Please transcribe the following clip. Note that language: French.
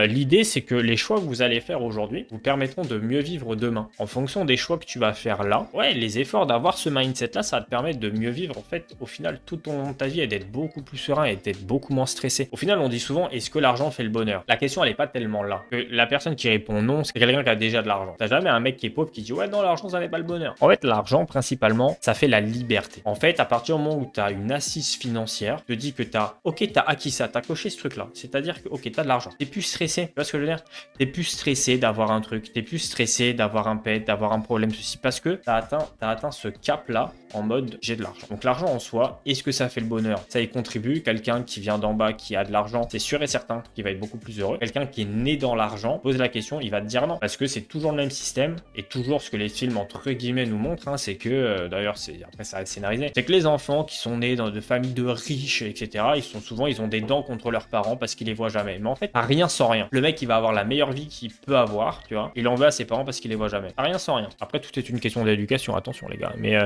L'idée, c'est que les choix que vous allez faire aujourd'hui vous permettront de mieux vivre demain. En fonction des choix que tu vas faire là, ouais, les efforts d'avoir ce mindset-là, ça va te permettre de mieux vivre, en fait, au final, toute ta vie et d'être beaucoup plus serein et d'être beaucoup moins stressé. Au final, on dit souvent, est-ce que l'argent fait le bonheur? La question, elle est pas tellement là. Que la personne qui répond non, c'est quelqu'un qui a déjà de l'argent. T'as jamais un mec qui est pauvre qui dit, ouais, non, l'argent, ça fait pas le bonheur. En fait, l'argent, principalement, ça fait la liberté. En fait, à partir du moment où tu as une assise financière, tu te dis que ok, t'as acquis ça, t'as coché ce truc-là. C'est-à-dire que, ok, t'as de l'argent. T'es plus stressé. Tu vois ce que je veux dire? T'es plus stressé d'avoir un truc. T'es plus stressé d'avoir un pet, d'avoir un problème, ceci. Parce que t'as atteint ce cap-là en mode j'ai de l'argent. Donc l'argent en soi, est-ce que ça fait le bonheur? Ça y contribue. Quelqu'un qui vient d'en bas, qui a de l'argent, c'est sûr et certain qu'il va être beaucoup plus heureux. Quelqu'un qui est né dans l'argent, pose la question, il va te dire non. Parce que c'est toujours le même système et toujours ce que les films entre guillemets nous montrent, hein, c'est que, d'ailleurs, après ça reste scénarisé, c'est que les enfants qui sont nés dans de familles de riches, etc., ils ont des dents contre leurs parents parce qu'ils les voient jamais. Mais en fait, à rien sans rien. Le mec, il va avoir la meilleure vie qu'il peut avoir, tu vois. Il en veut à ses parents parce qu'il les voit jamais. À rien sans rien. Après, tout est une question d'éducation, attention les gars. Mais